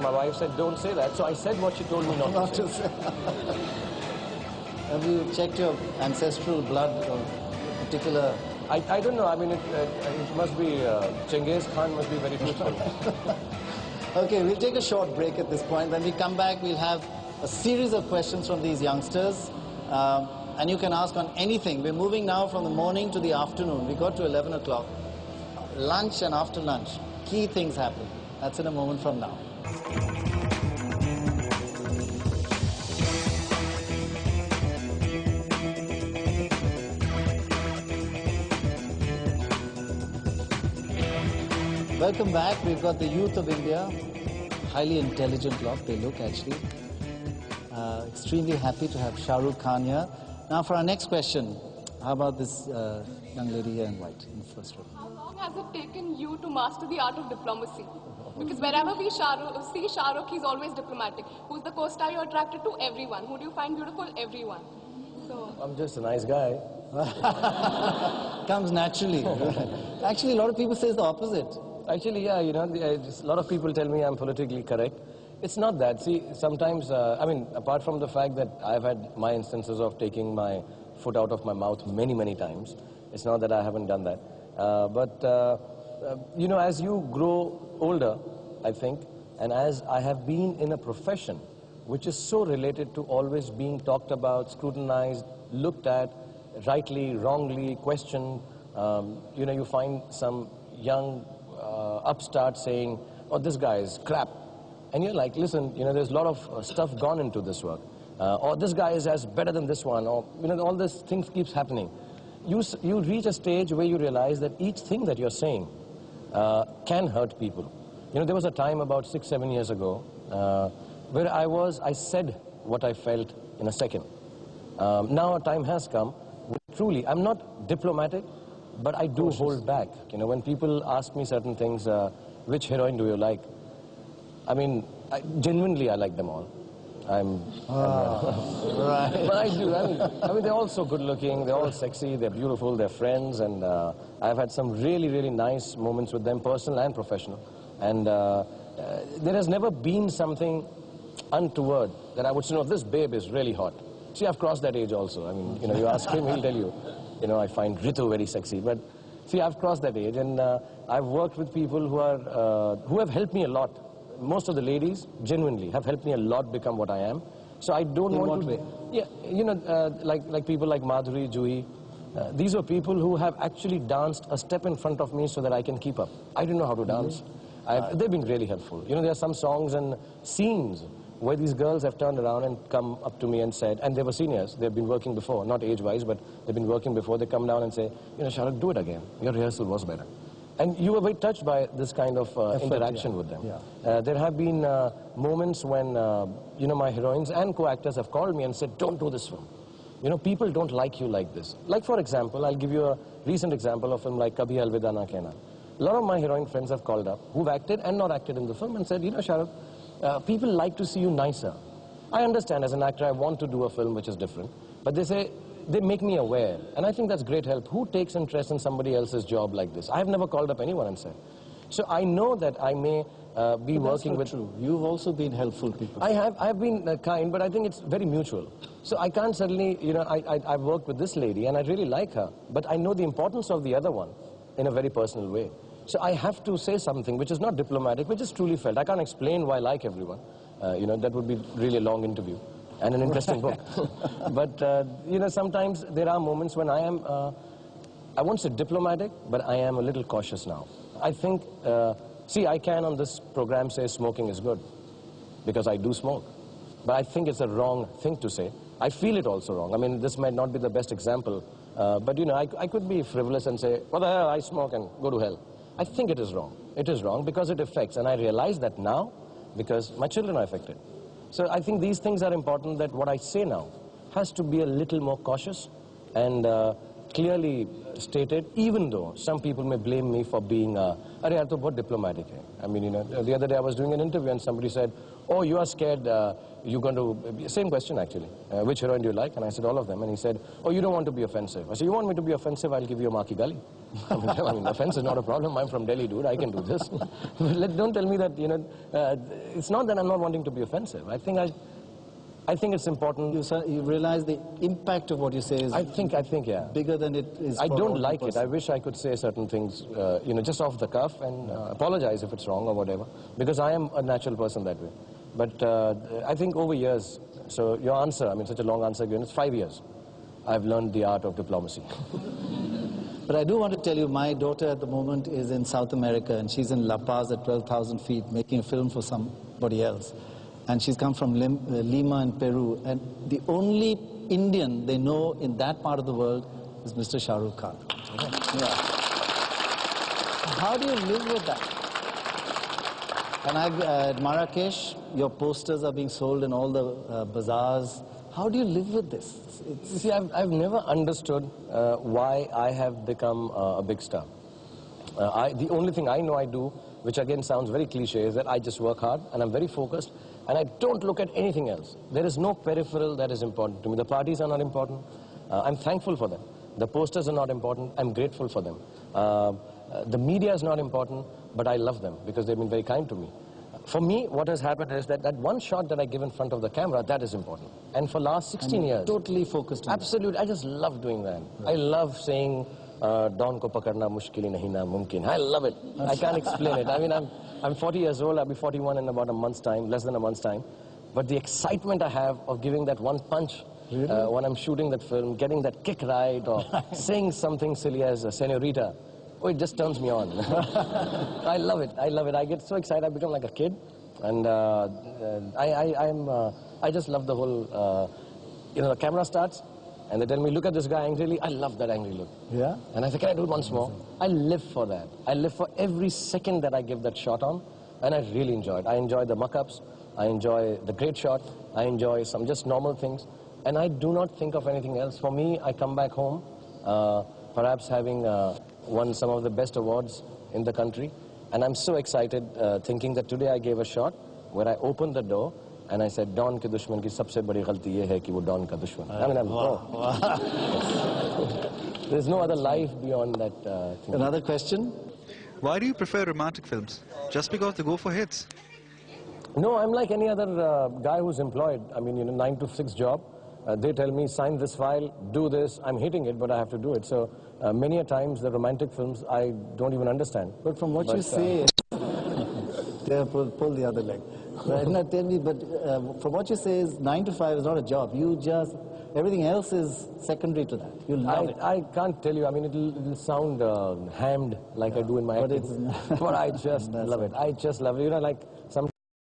My wife said, don't say that. So I said what she told me not to say. Have you checked your ancestral blood or particular... I don't know. I mean, it must be, Genghis Khan must be very truthful. Okay, we'll take a short break at this point. When we come back, we'll have a series of questions from these youngsters. And you can ask on anything. We're moving now from the morning to the afternoon. We got to 11 o'clock. Lunch and after lunch, key things happen. That's in a moment from now. Welcome back. We've got the youth of India. Highly intelligent lot, they look actually. Extremely happy to have Shahrukh Khan here. Now for our next question, how about this young lady here in white in the first row? How long has it taken you to master the art of diplomacy? Because wherever we see Shahrukh, he's always diplomatic. Who's the co-star you're attracted to? Everyone. Who do you find beautiful? Everyone. So I'm just a nice guy. Comes naturally. Actually, a lot of people say it's the opposite. Actually, yeah, you know, a lot of people tell me I'm politically correct. It's not that. See, sometimes, I mean, apart from the fact that I've had my instances of taking my foot out of my mouth many, many times, it's not that I haven't done that. You know, as you grow older, I think, and as I have been in a profession which is so related to always being talked about, scrutinized, looked at, rightly, wrongly, questioned, you know, you find some young upstart saying, oh, this guy is crap. And you're like, listen, you know, there's a lot of stuff gone into this work. Or this guy is as better than this one. Or, you know, all these things keeps happening. You reach a stage where you realize that each thing that you're saying can hurt people. You know, there was a time about 6-7 years ago where I said what I felt in a second. Now a time has come, truly, I'm not diplomatic, but I do hold back. You know, when people ask me certain things, which heroine do you like? I mean, genuinely, I like them all. Right. But I do. I mean, they're all so good-looking. They're all sexy. They're beautiful. They're friends, and I've had some really, really nice moments with them, personal and professional. And there has never been something untoward that I would say, no, this babe is really hot. See, I've crossed that age also. I mean, you know, you ask him, he'll tell you. You know, I find Ritu very sexy. But see, I've crossed that age, and I've worked with people who have helped me a lot. Most of the ladies, genuinely, have helped me a lot become what I am. So I don't want to... way? Yeah, you know, like people like Madhuri, Juhi. These are people who have actually danced a step in front of me so that I can keep up. I didn't know how to dance. They've been really helpful. You know, there are some songs and scenes where these girls have turned around and come up to me and said, and they were seniors, they've been working before, not age-wise, but they've been working before. They come down and say, you know, Shahrukh, do it again. Your rehearsal was better. And you were very touched by this kind of interaction with them. Yeah. There have been moments when, you know, my heroines and co-actors have called me and said, don't do this film. You know, people don't like you like this. Like, for example, I'll give you a recent example of a film like Kabhi Alvida Na Kehna. A lot of my heroine friends have called up, who've acted and not acted in the film, and said, you know, Shahrukh, people like to see you nicer. I understand as an actor I want to do a film which is different, but they say, they make me aware, and I think that's great help. Who takes interest in somebody else's job like this? I have never called up anyone and said. So I know that I may be working with... True. You've also been helpful people. I have been kind, but I think it's very mutual. So I can't suddenly, you know, I've worked with this lady and I really like her, but I know the importance of the other one in a very personal way. So I have to say something which is not diplomatic, which is truly felt. I can't explain why I like everyone. You know, that would be really a long interview and an interesting book. But, you know, sometimes there are moments when I am, I won't say diplomatic, but I am a little cautious now. I think, see, I can on this program say smoking is good, because I do smoke. But I think it's a wrong thing to say. I feel it also wrong. I mean, this might not be the best example, but, you know, I could be frivolous and say, what the hell, I smoke and go to hell. I think it is wrong. It is wrong because it affects, and I realize that now because my children are affected. So I think these things are important, that what I say now has to be a little more cautious, and clearly stated, even though some people may blame me for being, "Arey yaar, to bahut diplomatic hai." I mean, the other day I was doing an interview and somebody said, "Oh, you are scared, you're going to," same question actually, "which heroine do you like?" And I said, "All of them." And he said, "Oh, you don't want to be offensive." I said, "You want me to be offensive? I'll give you a maa ki gali." I mean, offense is not a problem. I'm from Delhi, dude. I can do this. Don't tell me that, it's not that I'm not wanting to be offensive. I think it's important. You realize the impact of what you say is I think, yeah. bigger than it is. I for don't one like it. person. I wish I could say certain things, just off the cuff and apologize if it's wrong or whatever, because I am a natural person that way. But I think over years, so your answer, I mean, such a long answer again, it's 5 years. I've learned the art of diplomacy. But I do want to tell you, my daughter at the moment is in South America, and she's in La Paz at 12,000 feet making a film for somebody else. And she's come from Lima in Peru, and the only Indian they know in that part of the world is Mr. Shahrukh Khan. Okay. Yeah. How do you live with that? And at Marrakesh, your posters are being sold in all the bazaars. How do you live with this? You see, I've never understood why I have become a big star. The only thing I know I do, which again sounds very cliche, is that I just work hard and I'm very focused and I don't look at anything else. There is no peripheral that is important to me. The parties are not important. I'm thankful for them. The posters are not important. I'm grateful for them. The media is not important, but I love them because they've been very kind to me. For me, what has happened is that one shot that I give in front of the camera, that is important. And for last 16 years... Totally focused on absolutely, I just love doing that. Right. I love saying, Dawn ko pakarna mushkil hi nahi na mumkin. I love it. I can't explain it. I mean, I'm 40 years old. I'll be 41 in about a month's time, less than a month's time. But the excitement I have of giving that one punch when I'm shooting that film, getting that kick right, or saying something silly as a senorita, oh, it just turns me on. I love it. I love it. I get so excited. I become like a kid. And I just love the whole, the camera starts, and they tell me, look at this guy angrily. I love that angry look. Yeah? And I say, can I do it once more? I live for that. I live for every second that I give that shot on, and I really enjoy it. I enjoy the muck-ups. I enjoy the great shot. I enjoy some just normal things. And I do not think of anything else. For me, I come back home, perhaps having won some of the best awards in the country. And I'm so excited thinking that today I gave a shot where I opened the door and I said, Dawn ke dushman ki sabse badi ghalti ye hai ki wo Dawn ka dushman. I mean, there's no other life beyond that thing. Another question? Why do you prefer romantic films? Just because they go for hits? No, I'm like any other guy who's employed. I mean, 9 to 6 job. They tell me, sign this file, do this. I'm hating it, but I have to do it. So many a times, the romantic films, I don't even understand. But from what you say, pull the other leg. Right? Now tell me, but from what you say, is 9 to 5 is not a job. You just, everything else is secondary to that. You love it. I can't tell you. I mean, it'll sound hammed like I do in my acting. But I just love it. I just love it. Like